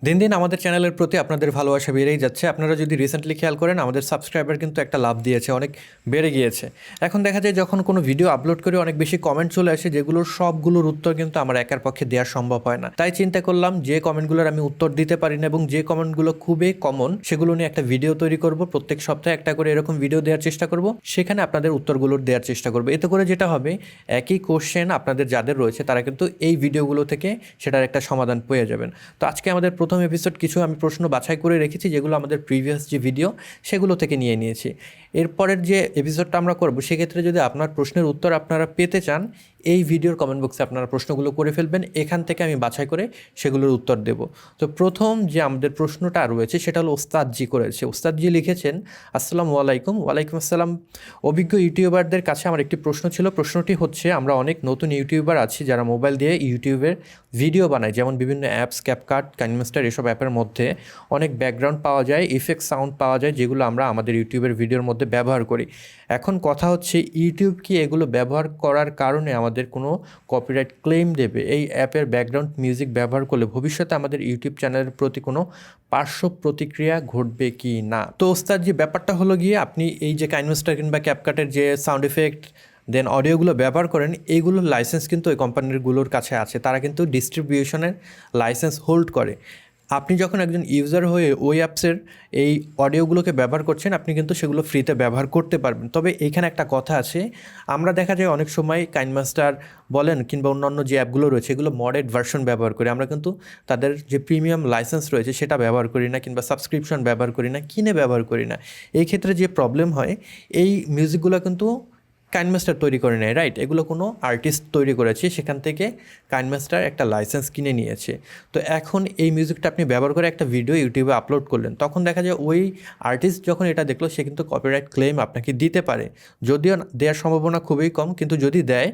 দিন দিন আমাদের চ্যানেলের প্রতি আপনাদের ভালোবাসা বেড়েই যাচ্ছে। আপনারা যদি রিসেন্টলি খেয়াল করেন আমাদের সাবস্ক্রাইবার কিন্তু একটা লাভ দিয়েছে, অনেক বেড়ে গিয়েছে। এখন দেখা যায় যখন কোনো ভিডিও আপলোড করে অনেক বেশি কমেন্ট চলে আসে, যেগুলোর সবগুলোর উত্তর কিন্তু আমার একার পক্ষে দেওয়া সম্ভব হয় না। তাই চিন্তা করলাম যে কমেন্টগুলোর আমি উত্তর দিতে পারি না এবং যে কমেন্টগুলো খুবই কমন সেগুলো নিয়ে একটা ভিডিও তৈরি করব। প্রত্যেক সপ্তাহে একটা করে এরকম ভিডিও দেওয়ার চেষ্টা করব, সেখানে আপনাদের উত্তরগুলোর দেওয়ার চেষ্টা করব। এতে করে যেটা হবে, একই কোশ্চেন আপনাদের যাদের রয়েছে তারা কিন্তু এই ভিডিওগুলো থেকে সেটার একটা সমাধান পেয়ে যাবেন। তো আজকে আমাদের প্রথম এপিসোড কিছু আমি প্রশ্ন বাছাই করে রেখেছি, যেগুলো আমাদের প্রিভিয়াস যে ভিডিও সেগুলো থেকে নিয়ে নিয়েছি। এরপরের যে এপিসোডটা আমরা করব, সেক্ষেত্রে যদি আপনার প্রশ্নের উত্তর আপনারা পেতে চান, এই ভিডিওর কমেন্ট বক্সে আপনারা প্রশ্নগুলো করে ফেলবেন, এখান থেকে আমি বাছাই করে সেগুলোর উত্তর দেব। তো প্রথম যে আমাদের প্রশ্নটা রয়েছে সেটা হলো ওস্তাদজি করেছে। ওস্তাদজি লিখেছেন, আসসালামু আলাইকুম। ওয়ালাইকুম আসসালাম। অভিজ্ঞ ইউটিউবারদের কাছে আমার একটি প্রশ্ন ছিল। প্রশ্নটি হচ্ছে, আমরা অনেক নতুন ইউটিউবার আছি যারা মোবাইল দিয়ে ইউটিউবের ভিডিও বানায়, যেমন বিভিন্ন অ্যাপস, ক্যাপকাট, কাইনমাস্টার, এসব অ্যাপের মধ্যে অনেক ব্যাকগ্রাউন্ড পাওয়া যায়, ইফেক্ট সাউন্ড পাওয়া যায়, যেগুলো আমরা আমাদের ইউটিউবের ভিডিওর মধ্যে ব্যবহার করি। এখন কথা হচ্ছে, ইউটিউব কি এগুলো ব্যবহার করার কারণে আমাদের কোনো কপিরাইট ক্লেম দেবে? এই অ্যাপের ব্যাকগ্রাউন্ড মিউজিক ব্যবহার করলে ভবিষ্যতে আমাদের ইউটিউব চ্যানেলের প্রতি কোনো পার্শ্ব প্রতিক্রিয়া ঘটবে কি না? তো ওস্তাদ, যে ব্যাপারটা হলো গিয়ে, আপনি এই যে কাইনমাস্টার কিংবা ক্যাপকাটের যে সাউন্ড এফেক্ট দেন অডিওগুলো ব্যবহার করেন, এইগুলোর লাইসেন্স কিন্তু ওই কোম্পানিগুলোর কাছে আছে। তারা কিন্তু ডিস্ট্রিবিউশনের লাইসেন্স হোল্ড করে। আপনি যখন একজন ইউজার হয়ে ওই অ্যাপসের এই অডিওগুলোকে ব্যবহার করছেন, আপনি কিন্তু সেগুলো ফ্রিতে ব্যবহার করতে পারবেন। তবে এইখানে একটা কথা আছে, আমরা দেখা যায় অনেক সময় কাইনমাস্টার বলেন কিংবা অন্যান্য যে অ্যাপগুলো রয়েছে, এগুলো মডেড ভার্সন ব্যবহার করি। আমরা কিন্তু তাদের যে প্রিমিয়াম লাইসেন্স রয়েছে সেটা ব্যবহার করি না, কিংবা সাবস্ক্রিপশন ব্যবহার করি না, কিনে ব্যবহার করি না। এই ক্ষেত্রে যে প্রবলেম হয়, এই মিউজিকগুলো কিন্তু কাইনমাস্টার তৈরি করে নেয়, রাইট? এগুলো কোনো আর্টিস্ট তৈরি করেছে, সেখান থেকে কাইনমাস্টার একটা লাইসেন্স কিনে নিয়েছে। তো এখন এই মিউজিকটা আপনি ব্যবহার করে একটা ভিডিও ইউটিউবে আপলোড করলেন, তখন দেখা যায় ওই আর্টিস্ট যখন এটা দেখলো, সে কিন্তু কপিরাইট ক্লেম আপনাকে দিতে পারে। যদিও দেওয়ার সম্ভাবনা খুবই কম, কিন্তু যদি দেয়,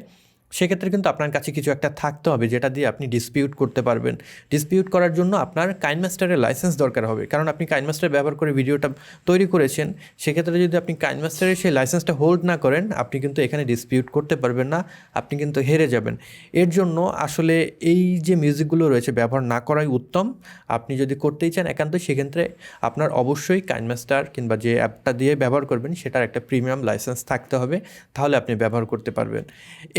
সেক্ষেত্রে কিন্তু আপনার কাছে কিছু একটা থাকতে হবে যেটা দিয়ে আপনি ডিসপিউট করতে পারবেন। ডিসপিউট করার জন্য আপনার কাইনমাস্টারের লাইসেন্স দরকার হবে, কারণ আপনি কাইনমাস্টার ব্যবহার করে ভিডিওটা তৈরি করেছেন। সেক্ষেত্রে যদি আপনি কাইনমাস্টারের সেই লাইসেন্সটা হোল্ড না করেন, আপনি কিন্তু এখানে ডিসপিউট করতে পারবেন না, আপনি কিন্তু হেরে যাবেন। এর জন্য আসলে এই যে মিউজিকগুলো রয়েছে ব্যবহার না করাই উত্তম। আপনি যদি করতেই চান একান্ত, সেক্ষেত্রে আপনার অবশ্যই কাইনমাস্টার কিংবা যে অ্যাপটা দিয়ে ব্যবহার করবেন সেটার একটা প্রিমিয়াম লাইসেন্স থাকতে হবে, তাহলে আপনি ব্যবহার করতে পারবেন।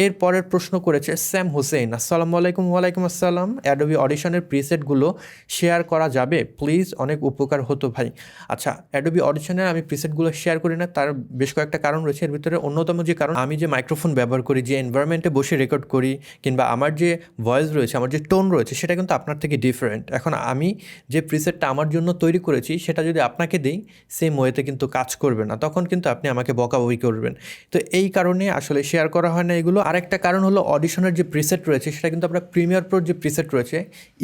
এরপরের প্রশ্ন করেছে স্যাম হোসেন, আসসালামু আলাইকুম। ওয়ালাইকুম আসসালাম। অ্যাডোবি অডিশনের প্রিসেটগুলো শেয়ার করা যাবে প্লিজ? অনেক উপকার হতো ভাই। আচ্ছা, অ্যাডোবি অডিশনের আমি প্রিসেটগুলো শেয়ার করি না, তার বেশ কয়েকটা কারণ রয়েছে। এর ভিতরে অন্যতম যে কারণ, আমি যে মাইক্রোফোন ব্যবহার করি, যে এনভায়রনমেন্টে বসে রেকর্ড করি, কিংবা আমার যে ভয়েস রয়েছে, আমার যে টোন রয়েছে, সেটা কিন্তু আপনার থেকে ডিফারেন্ট। এখন আমি যে প্রিসেটটা আমার জন্য তৈরি করেছি, সেটা যদি আপনাকে দিই, সেম ওয়েতে কিন্তু কাজ করবে না, তখন কিন্তু আপনি আমাকে বকাবকি করবেন। তো এই কারণে আসলে শেয়ার করা হয় না এগুলো। আরেকটা কারণ হলো, অডিশনের যে প্রিসেট রয়েছে সেটা কিন্তু আমরা প্রিমিয়ার প্রোর যে প্রিসেট রয়েছে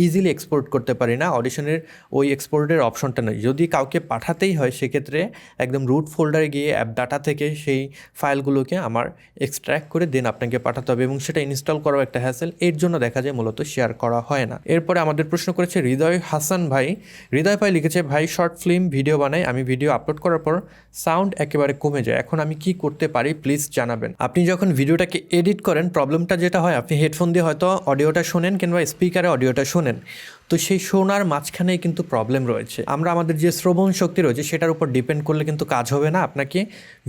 ইজিলি এক্সপোর্ট করতে পারি না। অডিশনের ওই এক্সপোর্টের অপশনটা নেই। যদি কাউকে পাঠাতেই হয়, সেক্ষেত্রে একদম রুট ফোল্ডারে গিয়ে অ্যাপ ডাটা থেকে সেই ফাইলগুলোকে আমার এক্সট্র্যাক্ট করে দেন আপনাকে পাঠাতে হবে, এবং সেটা ইনস্টল করাও একটা হ্যাসেল। এর জন্য দেখা যায় মূলত শেয়ার করা হয় না। এরপরে আমাদের প্রশ্ন করেছে হৃদয় হাসান ভাই। হৃদয় ভাই লিখেছে, ভাই শর্ট ফিল্ম ভিডিও বানাই, আমি ভিডিও আপলোড করার পর সাউন্ড একেবারে কমে যায়, এখন আমি কি করতে পারি প্লিজ জানাবেন। আপনি যখন ভিডিওটাকে এডিট করেন, প্রবলেমটা যেটা হয়, আপনি হেডফোন দিয়ে হয়তো অডিওটা শোনেন কিংবা স্পিকারে অডিওটা শোনেন, তো সেই শোনার মাঝখানেই কিন্তু প্রবলেম রয়েছে। আমরা আমাদের যে শ্রবণ শক্তি রয়েছে সেটার উপর ডিপেন্ড করলে কিন্তু কাজ হবে না। আপনাকে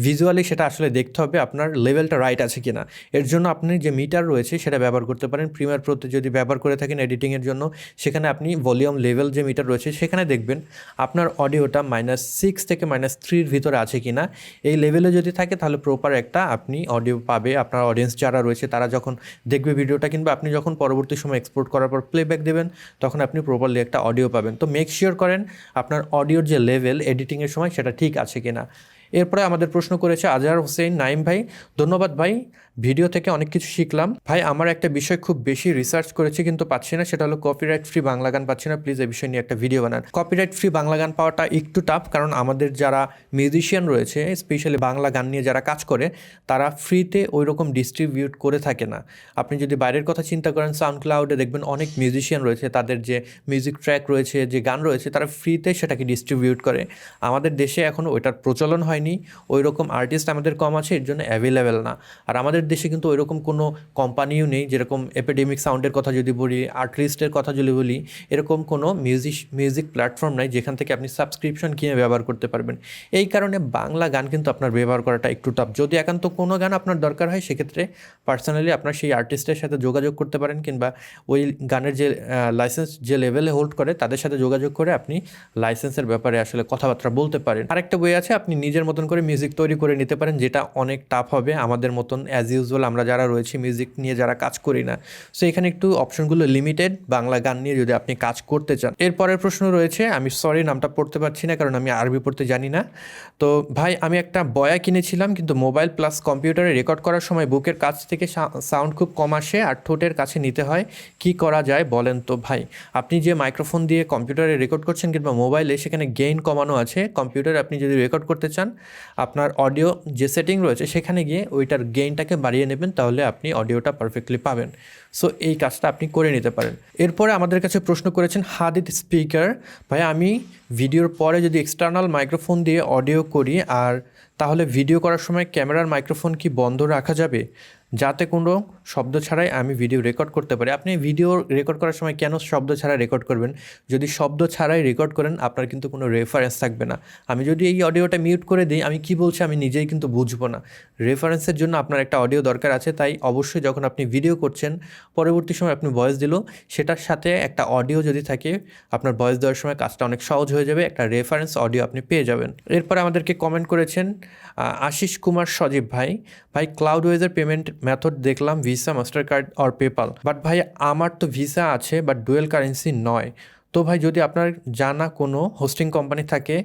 ভিজুয়ালি সেটা আসলে দেখতে হবে আপনার লেভেলটা রাইট আছে কিনা। এর জন্য আপনি যে মিটার রয়েছে সেটা ব্যবহার করতে পারেন। প্রিমিয়ার প্রোতে যদি ব্যবহার করে থাকেন এডিটিংয়ের জন্য, সেখানে আপনি ভলিউম লেভেল যে মিটার রয়েছে সেখানে দেখবেন আপনার অডিওটা -6 থেকে -3 ভিতরে আছে কিনা। এই লেভেলে যদি থাকে, তাহলে প্রপার একটা আপনি অডিও পাবে। আপনার অডিয়েন্স যারা রয়েছে তারা যখন দেখবে ভিডিওটা, কিংবা আপনি যখন পরবর্তী সময় এক্সপোর্ট করার পর প্লেব্যাক দেবেন, তখন আপনি প্রপারলি একটা অডিও পাবেন। তো মেক শিওর করেন আপনার অডিওর যে লেভেল এডিটিংয়ের সময় সেটা ঠিক আছে কিনা। এরপরে আমাদের প্রশ্ন করেছে আজহার হোসেন নাইম ভাই। ধন্যবাদ ভাই, ভিডিও থেকে অনেক কিছু শিখলাম। ভাই, আমার একটা বিষয় খুব বেশি রিসার্চ করেছি কিন্তু পাচ্ছি না, সেটা হলো কপিরাইট ফ্রি বাংলা গান পাচ্ছি না, প্লিজ এই বিষয় নিয়ে একটা ভিডিও বানান। কপিরাইট ফ্রি বাংলা গান পাওয়াটা একটু টাফ, কারণ আমাদের যারা মিউজিশিয়ান রয়েছে, স্পেশালি বাংলা গান নিয়ে যারা কাজ করে, তারা ফ্রিতে ওই রকম ডিস্ট্রিবিউট করে থাকে না। আপনি যদি বাইরের কথা চিন্তা করেন, সাউন্ড ক্লাউডে দেখবেন অনেক মিউজিশিয়ান রয়েছে, তাদের যে মিউজিক ট্র্যাক রয়েছে, যে গান রয়েছে, তারা ফ্রিতে সেটাকে ডিস্ট্রিবিউট করে। আমাদের দেশে এখনও ওইটার প্রচলন হয়নি, ওই রকম আর্টিস্ট আমাদের কম আছে, এর জন্য অ্যাভেলেবেল না। আর আমাদের আমাদের দেশে কিন্তু ওইরকম কোনো কোম্পানিও নেই, যেরকম এপিডেমিক সাউন্ডের কথা যদি বলি, আর্টলিস্টের কথা যদি বলি, এরকম কোনো মিউজিক প্ল্যাটফর্ম নাই যেখান থেকে আপনি সাবস্ক্রিপশন কিনে ব্যবহার করতে পারবেন। এই কারণে বাংলা গান কিন্তু আপনার ব্যবহার করাটা একটু টাফ। যদি একান্ত কোনো গান আপনার দরকার হয় সেক্ষেত্রে পার্সোনালি আপনার সেই আর্টিস্টের সাথে যোগাযোগ করতে পারেন, কিংবা ওই গানের যে লাইসেন্স যে লেভেলে হোল্ড করে তাদের সাথে যোগাযোগ করে আপনি লাইসেন্সের ব্যাপারে আসলে কথাবার্তা বলতে পারেন। আরেকটা বই আছে, আপনি নিজের মতন করে মিউজিক তৈরি করে নিতে পারেন, যেটা অনেক টাফ হবে আমাদের মতন অ্যাজ ইউজুয়াল আমরা যারা রয়েছি মিউজিক নিয়ে যারা কাজ করি না। সো এখানে একটু অপশনগুলো লিমিটেড বাংলা গান নিয়ে যদি আপনি কাজ করতে চান। এরপরের প্রশ্ন রয়েছে, আমি সরি নামটা পড়তে পারছি না কারণ আমি আরবি পড়তে জানি না। তো ভাই আমি একটা বয়া কিনেছিলাম, কিন্তু মোবাইল প্লাস কম্পিউটারে রেকর্ড করার সময় বুকের কাছ থেকে সাউন্ড খুব কম আসে আর ঠোঁটের কাছে নিতে হয়, কি করা যায় বলেন তো ভাই? আপনি যে মাইক্রোফোন দিয়ে কম্পিউটারে রেকর্ড করছেন কিংবা মোবাইলে, সেখানে গেইন কমানো আছে। কম্পিউটারে আপনি যদি রেকর্ড করতে চান, আপনার অডিও যে সেটিং রয়েছে সেখানে গিয়ে ওইটার গেইনটাকে বাড়িয়ে নেবেন, তাহলে আপনি অডিওটা পারফেক্টলি পাবেন। সো এই কাজটা আপনি করে নিতে পারেন। এরপরে আমাদের কাছে প্রশ্ন করেছেন হাদিদ স্পিকার, ভাই আমি ভিডিওর পরে যদি এক্সটার্নাল মাইক্রোফোন দিয়ে অডিও করি, আর তাহলে ভিডিও করার সময় ক্যামেরার মাইক্রোফোন কি বন্ধ রাখা যাবে, যাতে কোনো শব্দ ছাড়াই আমি ভিডিও রেকর্ড করতে পারি? আপনি ভিডিও রেকর্ড করার সময় কেন শব্দ ছাড়া রেকর্ড করবেন? যদি শব্দ ছাড়াই রেকর্ড করেন আপনার কিন্তু কোনো রেফারেন্স থাকবে না। আমি যদি এই অডিওটা মিউট করে দিই, আমি কি বলছি আমি নিজেই কিন্তু বুঝবো না। রেফারেন্সের জন্য আপনার একটা অডিও দরকার আছে, তাই অবশ্যই যখন আপনি ভিডিও করছেন, পরবর্তী সময় আপনি ভয়েস দিল, সেটার সাথে একটা অডিও যদি থাকে, আপনার ভয়েস দেওয়ার সময় কাজটা অনেক সহজ হয়ে যাবে, একটা রেফারেন্স অডিও আপনি পেয়ে যাবেন। এরপরে আমাদেরকে কমেন্ট করেছেন আশিস কুমার সজীব ভাই, ক্লাউডওয়েজের পেমেন্ট মেথড দেখলাম ভিসা, মাস্টার কার্ড আর পেপাল, বাট ভাই আমার তো ভিসা আছে বাট ডুয়েল কারেন্সি নয়। তো ভাই যদি আপনার জানা কোনো হোস্টিং কোম্পানি থাকে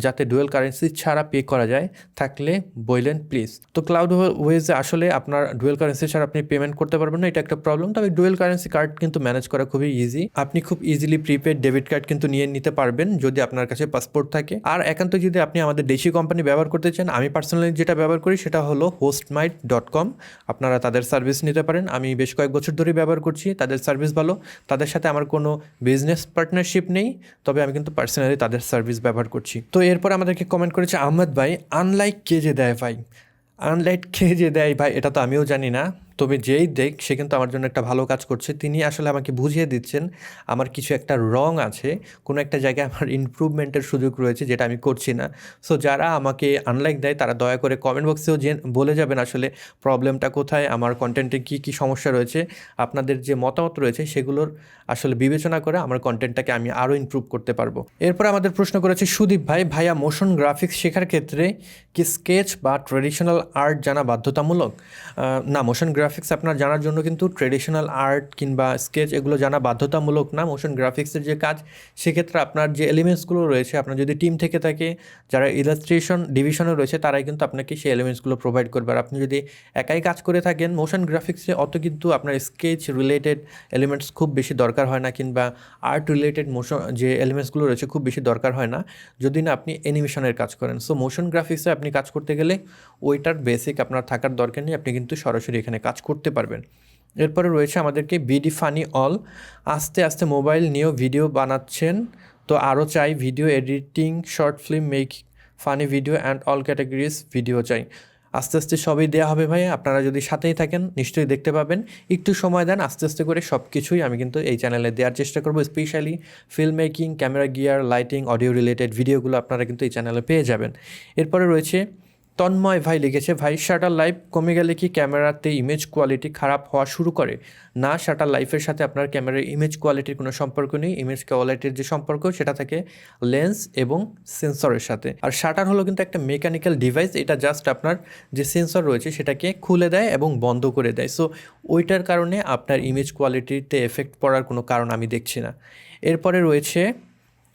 যাতে ডুয়েল কারেন্সি ছাড়া পে করা যায়, থাকলে বললেন প্লিজ। তো ক্লাউডওয়েজে আসলে আপনার ডুয়েল কারেন্সি ছাড়া আপনি পেমেন্ট করতে পারবেন না, এটা একটা প্রবলেম। তবে ডুয়েল কারেন্সি কার্ড কিন্তু ম্যানেজ করা খুবই ইজি। আপনি খুব ইজিলি প্রিপেড ডেবিট কার্ড কিন্তু নিয়ে নিতে পারবেন যদি আপনার কাছে পাসপোর্ট থাকে। আর একান্ত যদি আপনি আমাদের দেশি কোম্পানি ব্যবহার করতে চান, আমি পার্সোনালি যেটা ব্যবহার করি সেটা হলো hostmite.com। আপনারা তাদের সার্ভিস নিতে পারেন। আমি বেশ কয়েক বছর ধরে ব্যবহার করছি, তাদের সার্ভিস ভালো। তাদের সাথে আমার কোনো বিজনেস পার্টনারশিপ নেই, তবে আমি কিন্তু পার্সোনালি তাদের সার্ভিস ব্যবহার করছি। তো এরপর আমাদেরকে কমেন্ট করেছে আহমেদ ভাই, আনলাইক কে যে দেয় ভাই, আনলাইক কে যে দেয় ভাই, এটা তো আমিও জানি না, তবে যেই দেখ সে কিন্তু আমার জন্য একটা ভালো কাজ করছে। তিনি আসলে আমাকে বুঝিয়ে দিচ্ছেন আমার কিছু একটা রং আছে, কোনো একটা জায়গায় আমার ইমপ্রুভমেন্টের সুযোগ রয়েছে যেটা আমি করছি না। সো যারা আমাকে আনলাইক দেয় তারা দয়া করে কমেন্ট বক্সেও বলে যাবেন আসলে প্রবলেমটা কোথায়, আমার কন্টেন্টে কী কী সমস্যা রয়েছে। আপনাদের যে মতামত রয়েছে সেগুলোর আসলে বিবেচনা করে আমার কন্টেন্টটাকে আমি আরও ইমপ্রুভ করতে পারবো। এরপর আমাদের প্রশ্ন করেছে সুদীপ ভাই, ভাইয়া মোশন গ্রাফিক্স শেখার ক্ষেত্রে কি স্কেচ বা ট্রেডিশনাল আর্ট জানা বাধ্যতামূলক? না, মোশন গ্রাফিক্স আপনার জানার জন্য কিন্তু ট্রেডিশনাল আর্ট কিংবা স্কেচ এগুলো জানা বাধ্যতামূলক না। মোশন গ্রাফিক্সের যে কাজ, সেক্ষেত্রে আপনার যে এলিমেন্টসগুলো রয়েছে, আপনার যদি টিম থেকে থাকে যারা ইলাস্ট্রেশন ডিভিশনে রয়েছে, তারাই কিন্তু আপনাকে সেই এলিমেন্টসগুলো প্রোভাইড করবে। আর আপনি যদি একাই কাজ করে থাকেন, মোশন গ্রাফিক্সে অত কিন্তু আপনার স্কেচ রিলেটেড এলিমেন্টস খুব বেশি দরকার হয় না, কিংবা আর্ট রিলেটেড মোশন যে এলিমেন্টসগুলো রয়েছে খুব বেশি দরকার হয় না যদি না আপনি অ্যানিমেশনের কাজ করেন। সো মোশন গ্রাফিক্সে আপনি কাজ করতে গেলে ওইটার বেসিক আপনার থাকার দরকার নেই, আপনি কিন্তু সরাসরি এখানে কাজ করতে পারবেন। এরপরে রয়েছে আমাদেরকে বিডি ফানি অল, আস্তে আস্তে মোবাইল নিয়েও ভিডিও বানাচ্ছেন, তো আরও চাই video editing, short film make, funny video and all categories video চাই। আস্তে আস্তে সবই দেওয়া হবে ভাই, আপনারা যদি সাথেই থাকেন নিশ্চয়ই দেখতে পাবেন। একটু সময় দেন, আস্তে আস্তে করে সব কিছুই আমি কিন্তু এই চ্যানেলে দেওয়ার চেষ্টা করবো। Specially film making, camera gear, lighting, audio related ভিডিওগুলো আপনারা কিন্তু এই চ্যানেলে পেয়ে যাবেন। এরপরে রয়েছে তন্ময় ভাই লিখেছে, ভাই শাটার লাইফ কমে গেলে কি ক্যামেরাতে ইমেজ কোয়ালিটি খারাপ হওয়া শুরু করে? না, শাটার লাইফের সাথে আপনার ক্যামেরার ইমেজ কোয়ালিটির কোনো সম্পর্ক নেই। ইমেজ কোয়ালিটির যে সম্পর্ক সেটা থাকে লেন্স এবং সেন্সরের সাথে। আর শাটার হলো কিন্তু একটা মেকানিক্যাল ডিভাইস, এটা জাস্ট আপনার যে সেন্সর রয়েছে সেটাকে খুলে দেয় এবং বন্ধ করে দেয়। সো ওইটার কারণে আপনার ইমেজ কোয়ালিটিতে এফেক্ট পড়ার কোনো কারণ আমি দেখছি না। এরপরে রয়েছে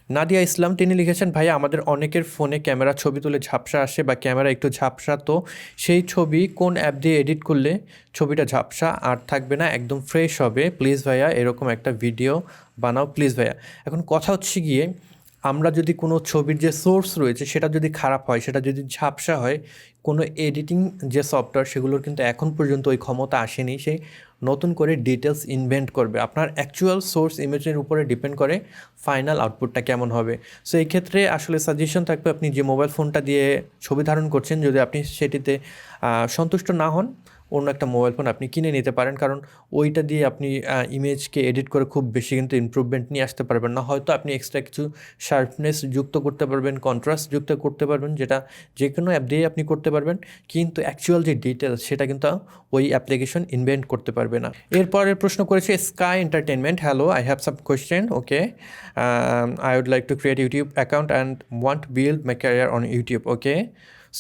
নাদিয়া ইসলাম, তিনি লিখেছেন, ভাইয়া আমাদের অনেকের ফোনে ক্যামেরা ছবি তুলে ঝাপসা আসে বা ক্যামেরা একটু ঝাপসা, তো সেই ছবি কোন অ্যাপ দিয়ে এডিট করলে ছবিটা ঝাপসা আর থাকবে না, একদম ফ্রেশ হবে? প্লিজ ভাইয়া এরকম একটা ভিডিও বানাও প্লিজ ভাইয়া। এখন কথা হচ্ছে গিয়ে, আমরা যদি কোনো ছবির যে সোর্স রয়েছে সেটা যদি খারাপ হয়, সেটা যদি ঝাপসা হয়, কোনো এডিটিং যে সফটওয়্যার সেগুলোর কিন্তু এখন পর্যন্ত ওই ক্ষমতা আসেনি সেই নতুন করে ডিটেলস ইনভেন্ট করবে। আপনার অ্যাকচুয়াল সোর্স ইমেজের উপরে ডিপেন্ড করে ফাইনাল আউটপুটটা কেমন হবে। সো এই ক্ষেত্রে আসলে সাজেশন থাকবে, আপনি যে মোবাইল ফোনটা দিয়ে ছবি ধারণ করছেন যদি আপনি সেটিতে সন্তুষ্ট না হন, অন্য একটা মোবাইল ফোন আপনি কিনে নিতে পারেন, কারণ ওইটা দিয়ে আপনি ইমেজকে এডিট করে খুব বেশি কিন্তু ইমপ্রুভমেন্ট নিয়ে আসতে পারবেন না। হয়তো আপনি এক্সট্রা কিছু শার্পনেস যুক্ত করতে পারবেন, কন্ট্রাস্ট যুক্ত করতে পারবেন, যেটা যে কোনো অ্যাপ দিয়ে আপনি করতে পারবেন, কিন্তু অ্যাকচুয়াল যে ডিটেলস সেটা কিন্তু ওই অ্যাপ্লিকেশন ইনভেন্ট করতে পারবে না। এরপরের প্রশ্ন করেছে Sky Entertainment, hello I have some question, okay I would like to create YouTube account and want build my career on YouTube, okay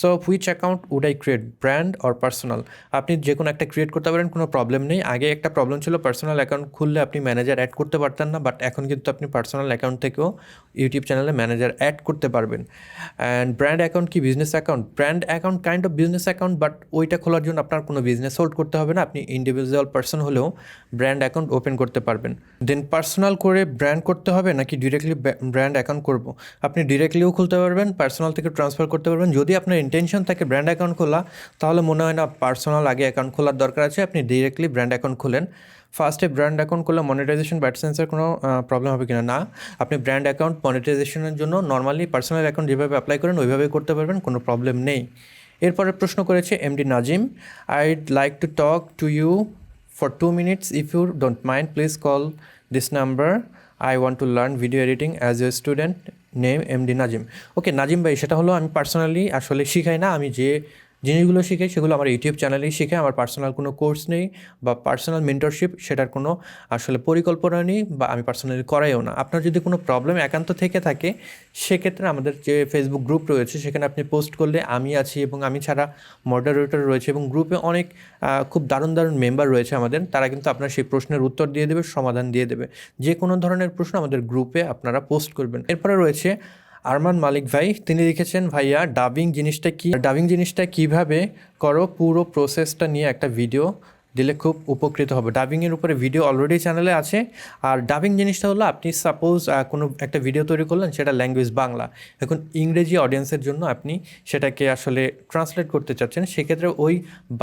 so which account would I create, brand or personal? আপনি যে কোনো একটা create করতে পারেন, কোনো problem নেই। আগে একটা প্রবলেম ছিল, পার্সোনাল অ্যাকাউন্ট খুললে আপনি ম্যানেজার অ্যাড করতে পারতেন না, বাট এখন কিন্তু আপনি পার্সোনাল অ্যাকাউন্ট থেকেও ইউটিউব চ্যানেলে ম্যানেজার অ্যাড করতে পারবেন। অ্যান্ড ব্র্যান্ড অ্যাকাউন্ট কি business account? Brand account kind of business account, but ওইটা খোলার জন্য আপনার কোনো বিজনেস হোল্ড করতে হবে না, আপনি ইন্ডিভিজুয়াল পার্সন হলেও ব্র্যান্ড অ্যাকাউন্ট ওপেন করতে পারবেন। দেন পার্সোনাল করে ব্র্যান্ড করতে হবে নাকি ডিরেক্টলি ব্র্যান্ড অ্যাকাউন্ট করব? আপনি ডিরেক্টলিও খুলতে পারবেন, পার্সোনাল থেকে ট্রান্সফার করতে পারবেন। যদি আপনার ইন্টেনশন থাকে ব্র্যান্ড অ্যাকাউন্ট খোলা, তাহলে মনে হয় না পার্সোনাল আগে অ্যাকাউন্ট খোলার দরকার আছে, আপনি ডিরেক্টলি ব্র্যান্ড অ্যাকাউন্ট খুলেন। ফার্স্টে ব্র্যান্ড অ্যাকাউন্ট করলে মনিটাইজেশন ব্যাডসেন্সের কোনো প্রবলেম হবে কিনা? না, আপনি ব্র্যান্ড অ্যাকাউন্ট মনিটাইজেশনের জন্য নর্মালি পার্সোনাল অ্যাকাউন্ট যেভাবে অ্যাপ্লাই করেন ওইভাবেই করতে পারবেন, কোনো প্রবলেম নেই। এরপরে প্রশ্ন করেছে MD Nazim, I'd like to talk to you for 2 minutes if you don't mind, please call this number, I want to learn video editing as a student, name MD Nazim. Okay Nazim ভাই, সেটা হলো আমি পার্সোনালি আসলে শিখাই না, আমি যে জিনিসগুলো শিখাই সেগুলো আমার ইউটিউব চ্যানেলেই শিখাই। আমার পার্সোনাল কোনো কোর্স নেই বা পার্সোনাল মেন্টরশিপ সেটার কোনো আসলে পরিকল্পনা নেই, বা আমি পার্সোনালি করাইও না। আপনার যদি কোনো প্রবলেম একান্ত থেকে থাকে, সেক্ষেত্রে আমাদের যে ফেসবুক গ্রুপ রয়েছে সেখানে আপনি পোস্ট করলে আমি আছি, এবং আমি ছাড়া মডারেটর রয়েছে, এবং গ্রুপে অনেক খুব দারুণ দারুণ মেম্বার রয়েছে আমাদের, তারা কিন্তু আপনার সেই প্রশ্নের উত্তর দিয়ে দেবে, সমাধান দিয়ে দেবে। যে কোনো ধরনের প্রশ্ন আমাদের গ্রুপে আপনারা পোস্ট করবেন। এরপরে রয়েছে আরমান মালিক ভাই, তিনি লিখেছেন ভাইয়া ডাবিং জিনিসটা কি, ডাবিং জিনিসটা কিভাবে করো, পুরো প্রসেসটা নিয়ে একটা ভিডিও দিলে খুব উপকৃত হবে। ডাবিংয়ের উপরে ভিডিও অলরেডি চ্যানেলে আছে। আর ডাবিং জিনিসটা হলো, আপনি সাপোজ কোনো একটা ভিডিও তৈরি করলেন, সেটা ল্যাঙ্গুয়েজ বাংলা, এখন ইংরেজি অডিয়েন্সের জন্য আপনি সেটাকে আসলে ট্রান্সলেট করতে চাচ্ছেন, সেক্ষেত্রে ওই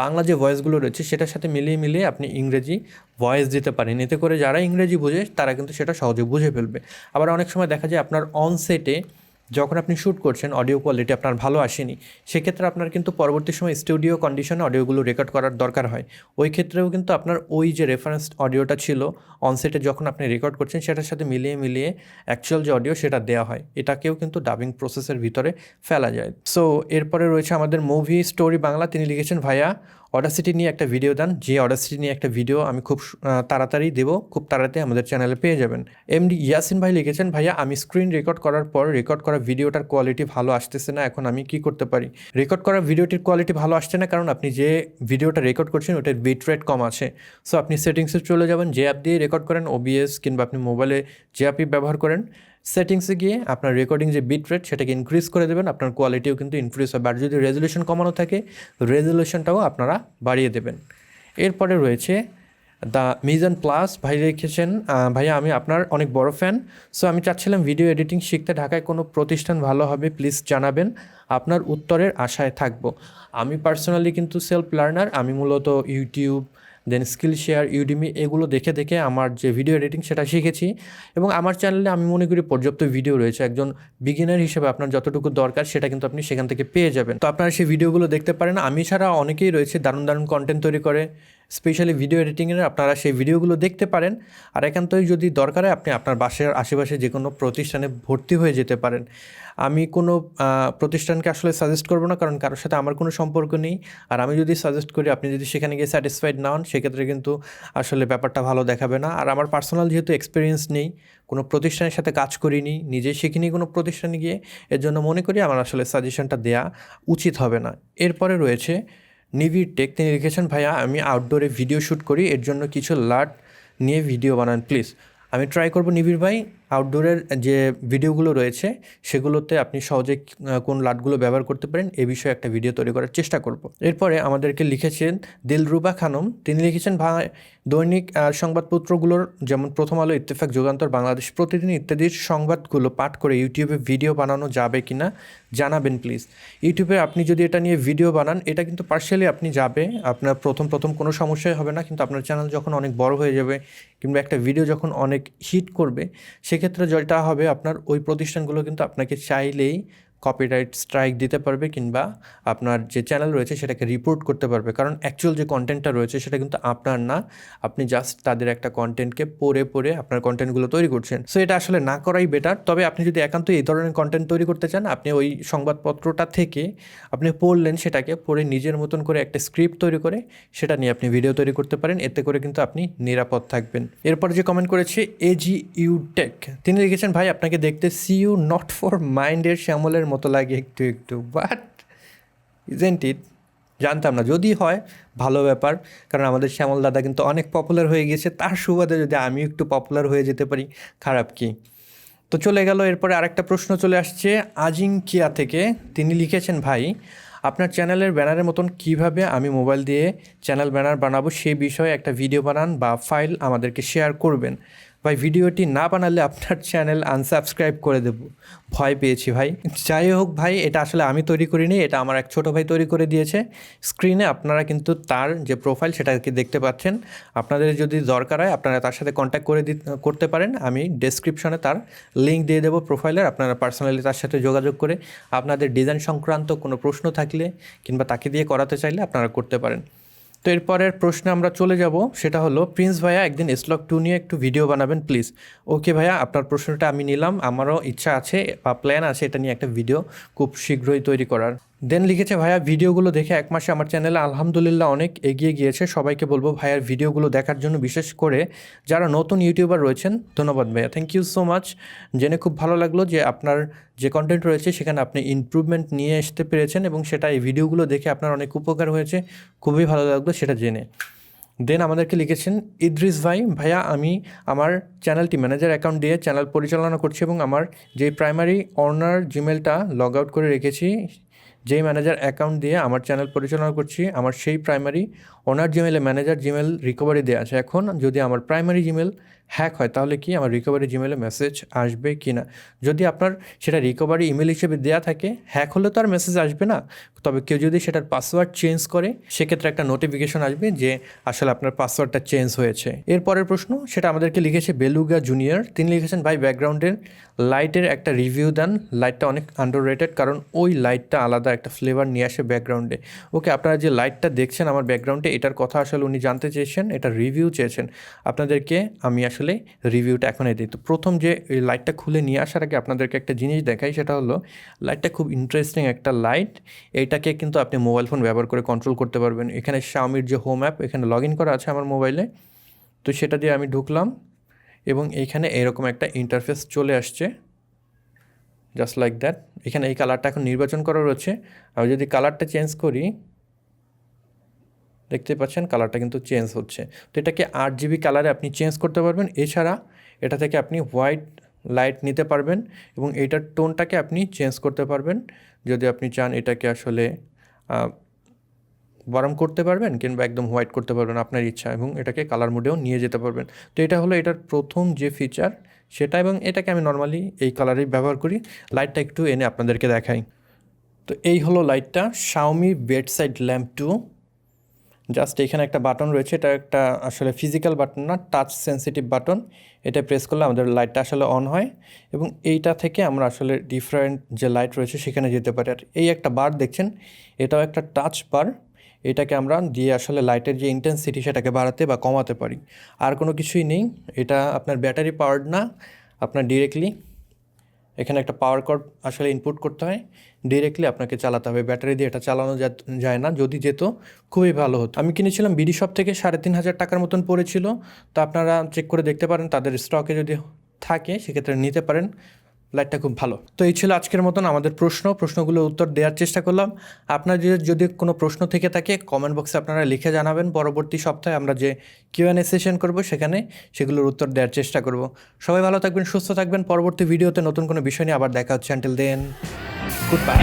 বাংলা যে ভয়েসগুলো রয়েছে সেটার সাথে মিলিয়ে মিলিয়ে আপনি ইংরেজি ভয়েস দিতে পারেন, এতে করে যারা ইংরেজি বোঝে তারা কিন্তু সেটা সহজে বুঝে ফেলবে। আবার অনেক সময় দেখা যায় আপনার অনসেটে যখন আপনি শ্যুট করছেন অডিও কোয়ালিটি আপনার ভালো আসেনি, সেক্ষেত্রে আপনার কিন্তু পরবর্তী সময় স্টুডিও কন্ডিশনে অডিওগুলো রেকর্ড করার দরকার হয়। ওই ক্ষেত্রেও কিন্তু আপনার ওই যে রেফারেন্স অডিওটা ছিল অনসেটে যখন আপনি রেকর্ড করছেন, সেটার সাথে মিলিয়ে মিলিয়ে অ্যাকচুয়াল যে অডিও সেটা দেওয়া হয়, এটাকেও কিন্তু ডাবিং প্রসেসের ভিতরে ফেলা যায়। সো এরপরে রয়েছে আমাদের মুভি স্টোরি বাংলা, তিনি লিখেছেন ভাইয়া অডাসিটি নিয়ে একটা ভিডিও দেন। যে অডাসিটি নিয়ে একটা ভিডিও আমি খুব তাড়াতাড়ি দেবো, খুব তাড়াতাড়ি আমাদের চ্যানেলে পেয়ে যাবেন। এমডি ইয়াসিন ভাই লিখেছেন ভাইয়া আমি স্ক্রিন রেকর্ড করার পর রেকর্ড করা ভিডিওটার কোয়ালিটি ভালো আসতেছে না, এখন আমি কি করতে পারি? রেকর্ড করা ভিডিওটির কোয়ালিটি ভালো আসছে না কারণ আপনি যে ভিডিওটা রেকর্ড করছেন ওটার বিট রেট কম আছে। সো আপনি সেটিংসে চলে যাবেন, যে অ্যাপ দিয়ে রেকর্ড করেন, ওবিএস কিংবা আপনি মোবাইলে যে অ্যাপই ব্যবহার করেন, সেটিংসে গিয়ে আপনার রেকর্ডিং যে বিট রেট সেটাকে ইনক্রিজ করে দেবেন, আপনার কোয়ালিটিও কিন্তু ইনক্রিজ হবে। আর যদি রেজলিউশন কমানো থাকে, রেজলিউশনটাও আপনারা বাড়িয়ে দেবেন। এরপরে রয়েছে দ্য মিজান প্লাস ভাই লিখেছেন ভাইয়া আমি আপনার অনেক বড় ফ্যান, সো আমি চাচ্ছিলাম ভিডিও এডিটিং শিখতে ঢাকায় কোনো প্রতিষ্ঠান ভালো হবে, প্লিজ জানাবেন, আপনার উত্তরের আশায় থাকবো। আমি পার্সোনালি কিন্তু সেলফ লার্নার, আমি মূলত ইউটিউব, দেন স্কিল শেয়ার, ইউডিমি এগুলো দেখে দেখে আমার যে ভিডিও এডিটিং সেটা শিখেছি, এবং আমার চ্যানেলে আমি মনে করি পর্যাপ্ত ভিডিও রয়েছে। একজন বিগিনার হিসেবে আপনার যতটুকু দরকার সেটা কিন্তু আপনি সেখান থেকে পেয়ে যাবেন। তো আপনারা সেই ভিডিওগুলো দেখতে পারেন। আমি ছাড়া অনেকেই রয়েছে দারুণ দারুণ কন্টেন্ট তৈরি করে, স্পেশালি ভিডিও এডিটিংয়ের, আপনারা সেই ভিডিওগুলো দেখতে পারেন। আর একান্তই যদি দরকার হয় আপনি আপনার বাসার আশেপাশে যে কোনো প্রতিষ্ঠানে ভর্তি হয়ে যেতে পারেন। আমি কোনো প্রতিষ্ঠানকে আসলে সাজেস্ট করবো না, কারণ কারোর সাথে আমার কোনো সম্পর্ক নেই। আর আমি যদি সাজেস্ট করি, আপনি যদি সেখানে গিয়ে স্যাটিসফাইড না হন, সেক্ষেত্রে কিন্তু আসলে ব্যাপারটা ভালো দেখাবে না। আর আমার পার্সোনাল যেহেতু এক্সপিরিয়েন্স নেই, কোনো প্রতিষ্ঠানের সাথে কাজ করিনি, নিজে শিখিনি কোনো প্রতিষ্ঠানে গিয়ে, এর জন্য মনে করি আমার আসলে সাজেশনটা দেয়া উচিত হবে না। এরপরে রয়েছে নিবিড় টেক, তিনি লিখেছেন ভাইয়া আমি আউটডোরে ভিডিও শ্যুট করি, এর জন্য কিছু লাট নিয়ে ভিডিও বানান প্লিজ। আমি ট্রাই করব নিবিড় ভাই, আউটডোরের যে ভিডিওগুলো রয়েছে সেগুলোতে আপনি সহজে কোন লাটগুলো ব্যবহার করতে পারেন এ বিষয়ে একটা ভিডিও তৈরি করার চেষ্টা করব। এরপরে আমাদেরকে লিখেছেন দিলরুবা খানম, তিনি লিখেছেন ভাই দৈনিক সংবাদপত্রগুলোর যেমন প্রথম আলো, ইত্তেফাক, যুগান্তর, বাংলাদেশ প্রতিদিন ইত্যাদির সংবাদগুলো পাঠ করে ইউটিউবে ভিডিও বানানো যাবে কি না জানাবেন প্লিজ। ইউটিউবে আপনি যদি এটা নিয়ে ভিডিও বানান, এটা কিন্তু পার্শিয়ালি আপনি যাবে, আপনার প্রথম কোনো সমস্যাই হবে না, কিন্তু আপনার চ্যানেল যখন অনেক বড় হয়ে যাবে কিংবা একটা ভিডিও যখন অনেক হিট করবে, সেক্ষেত্রে যেটা হবে আপনার ওই প্রতিষ্ঠানগুলো কিন্তু আপনাকে চাইলেই কপিরাইট স্ট্রাইক দিতে পারবে কিংবা আপনার যে চ্যানেল রয়েছে সেটাকে রিপোর্ট করতে পারবে, কারণ অ্যাকচুয়াল যে কন্টেন্টটা রয়েছে সেটা কিন্তু আপনার না, আপনি জাস্ট তাদের একটা কন্টেন্টকে পড়ে আপনার কন্টেন্টগুলো তৈরি করছেন। সো এটা আসলে না করাই বেটার। তবে আপনি যদি একান্ত এই ধরনের কন্টেন্ট তৈরি করতে চান, আপনি ওই সংবাদপত্রটা থেকে আপনি পড়লেন, সেটাকে পড়ে নিজের মতন করে একটা স্ক্রিপ্ট তৈরি করে সেটা নিয়ে আপনি ভিডিও তৈরি করতে পারেন, এতে করে কিন্তু আপনি নিরাপদ থাকবেন। এরপর যে কমেন্ট করেছে AGU টেক, তিনি লিখেছেন, ভাই আপনাকে দেখতে সিইউ নট ফর মাইন্ডের শ্যামলের মতো লাগে একটু একটু, বাট ইজেন্ট ইট? জানতাম না, যদি হয় ভালো ব্যাপার, কারণ আমাদের শ্যামল দাদা কিন্তু অনেক পপুলার হয়ে গেছে, তার সুবাদে যদি আমি একটু পপুলার হয়ে যেতে পারি, খারাপ কি? তো চলে গেল। এরপরে আরেকটা প্রশ্ন চলে আসছে আজিঙ্কিয়া থেকে, তিনি লিখেছেন, ভাই আপনার চ্যানেলের ব্যানারের মতন কিভাবে আমি মোবাইল দিয়ে চ্যানেল ব্যানার বানাবো সেই বিষয়ে একটা ভিডিও বানান বা ফাইল আমাদেরকে শেয়ার করবেন। ভাই ভিডিওটি না বানালে আপনার চ্যানেল আনসাবস্ক্রাইব করে দেব, ভয় পেয়েছি ভাই। যাই হোক ভাই, এটা আসলে আমি তৈরি করিনি, এটা আমার এক ছোটো ভাই তৈরি করে দিয়েছে। স্ক্রিনে আপনারা কিন্তু তার যে প্রোফাইল সেটাকে দেখতে পাচ্ছেন। আপনাদের যদি দরকার হয় আপনারা তার সাথে কন্ট্যাক্ট করতে পারেন, আমি ডেসক্রিপশনে তার লিঙ্ক দিয়ে দেবো প্রোফাইলের। আপনারা পার্সোনালি তার সাথে যোগাযোগ করে আপনাদের ডিজাইন সংক্রান্ত কোনো প্রশ্ন থাকলে কিংবা তাকে দিয়ে করাতে চাইলে আপনারা করতে পারেন। তো এরপরের প্রশ্নে আমরা চলে যাব, সেটা হলো, প্রিন্স ভাইয়া একদিন S-Log 2 নিয়ে একটু ভিডিও বানাবেন প্লিজ। ওকে ভাইয়া, আপনার প্রশ্নটা আমি নিলাম, আমারও ইচ্ছা আছে বা প্ল্যান আছে এটা নিয়ে একটা ভিডিও খুব শীঘ্রই তৈরি করার। দেন লিখেছে, ভাইয়া ভিডিওগুলো দেখে 1 মাসে আমার চ্যানেলে আলহামদুলিল্লাহ অনেক এগিয়ে গিয়েছে। সবাইকে বলবো ভাইয়ার ভিডিওগুলো দেখার জন্য, বিশেষ করে যারা নতুন ইউটিউবার রয়েছেন। ধন্যবাদ ভাইয়া, থ্যাংক ইউ সো মাচ। জেনে খুব ভালো লাগলো যে আপনার যে কন্টেন্ট রয়েছে সেখানে আপনি ইমপ্রুভমেন্ট নিয়ে আসতে পেরেছেন এবং সেটা এই ভিডিওগুলো দেখে আপনার অনেক উপকার হয়েছে, খুবই ভালো লাগলো সেটা জেনে। দেন আমাদেরকে লিখেছেন ইদ্রিস ভাই, ভাইয়া আমি আমার চ্যানেলটি ম্যানেজার অ্যাকাউন্ট দিয়ে চ্যানেল পরিচালনা করছি এবং আমার যে প্রাইমারি অনার জিমেলটা লগ আউট করে রেখেছি, যেই ম্যানেজার অ্যাকাউন্ট দিয়ে আমার চ্যানেল পরিচালনা করছি, আমার সেই প্রাইমারি ওনার জিমেলে ম্যানেজার জিমেল রিকভারি দেওয়া আছে। এখন যদি আমার প্রাইমারি জিমেল হ্যাক হয় তাহলে কি আমার রিকভারি জিমেলে মেসেজ আসবে কি না? যদি আপনার সেটা রিকভারি ইমেল হিসেবে দেওয়া থাকে, হ্যাক হলে তো আর মেসেজ আসবে না, তবে কেউ যদি সেটার পাসওয়ার্ড চেঞ্জ করে সেক্ষেত্রে একটা নোটিফিকেশন আসবে যে আসলে আপনার পাসওয়ার্ডটা চেঞ্জ হয়েছে। এরপরের প্রশ্ন, সেটা আমাদেরকে লিখেছে বেলুগা জুনিয়র, তিনি লিখেছেন, ভাই ব্যাকগ্রাউন্ডের লাইটের একটা রিভিউ দেন, লাইটটা অনেক আন্ডাররেটেড, কারণ ওই লাইটটা আলাদা একটা ফ্লেভার নিয়ে আসে ব্যাকগ্রাউন্ডে। ওকে, আপনারা যে লাইটটা দেখছেন আমার ব্যাকগ্রাউন্ডে, এটার কথা আসলে উনি জানতে চেয়েছেন, এটা রিভিউ চেয়েছেন। আপনাদেরকে আমি আসলে রিভিউটা এখনই দিই। তো প্রথম যে এই লাইটটা খুলে নিয়ে আসার আগে আপনাদেরকে একটা জিনিস দেখাই, সেটা হলো লাইটটা খুব ইন্টারেস্টিং একটা লাইট। এইটাকে কিন্তু আপনি মোবাইল ফোন ব্যবহার করে কন্ট্রোল করতে পারবেন। এখানে Xiaomiর যে হোম অ্যাপ, এখানে লগ ইন করা আছে আমার মোবাইলে, তো সেটা দিয়ে আমি ঢুকলাম এবং এইখানে এরকম একটা ইন্টারফেস চলে আসছে, জাস্ট লাইক দ্যাট। এখানে এই কালারটা এখন নির্বাচন করা রয়েছে। আমি যদি কালারটা চেঞ্জ করি, দেখতে পাচ্ছেন কালারটা কিন্তু চেঞ্জ হচ্ছে। তো এটাকে 8GB কালারে আপনি চেঞ্জ করতে পারবেন। এছাড়া এটা থেকে আপনি হোয়াইট লাইট নিতে পারবেন এবং এইটার টোনটাকে আপনি চেঞ্জ করতে পারবেন যদি আপনি চান। এটাকে আসলে গরম করতে পারবেন কিংবা একদম হোয়াইট করতে পারবেন, আপনার ইচ্ছা, এবং এটাকে কালার মোডেও নিয়ে যেতে পারবেন। তো এটা হলো এটার প্রথম যে ফিচার সেটা, এবং এটাকে আমি নর্মালি এই কালারেই ব্যবহার করি। লাইটটা একটু এনে আপনাদেরকে দেখাই। তো এই হলো লাইটটা, Xiaomi বেডসাইড ল্যাম্প 2। জাস্ট এখানে একটা বাটন রয়েছে, এটা একটা আসলে ফিজিক্যাল বাটন না, টাচ সেন্সিটিভ বাটন। এটা প্রেস করলে আমাদের লাইটটা আসলে অন হয় এবং এইটা থেকে আমরা আসলে ডিফারেন্ট যে লাইট রয়েছে সেখানে যেতে পারি। আর এই একটা বার দেখছেন, এটাও একটা টাচ বার, এটাকে আমরা দিয়ে আসলে লাইটের যে ইন্টেন্সিটি সেটাকে বাড়াতে বা কমাতে পারি। আর কোনো কিছুই নেই, এটা আপনার ব্যাটারি পাওয়ার্ড না, আপনার ডিরেক্টলি এখানে একটা পাওয়ার কর্ড আসলে ইনপুট করতে হয়, ডিরেক্টলি আপনাকে চালাতে হবে। ব্যাটারি দিয়ে এটা চালানো যায় না, যদি যেত খুবই ভালো হতো। আমি কিনেছিলাম বিডি শপ থেকে, 3500 টাকার মতন পড়েছিল। তো আপনারা চেক করে দেখতে পারেন, তাদের স্টকে যদি থাকে সেক্ষেত্রে নিতে পারেন। লাইটটা খুব ভালো। তো এই ছিল আজকের মতন আমাদের প্রশ্নগুলোর উত্তর দেওয়ার চেষ্টা করলাম। আপনার যদি কোনো প্রশ্ন থেকে থাকে কমেন্ট বক্সে আপনারা লিখে জানাবেন। পরবর্তী সপ্তাহে আমরা যে Q&A সেশন করব সেখানে সেগুলোর উত্তর দেওয়ার চেষ্টা করব। সবাই ভালো থাকবেন, সুস্থ থাকবেন। পরবর্তী ভিডিওতে নতুন কোনো বিষয় নিয়ে আবার দেখা হচ্ছে। Until then, good by.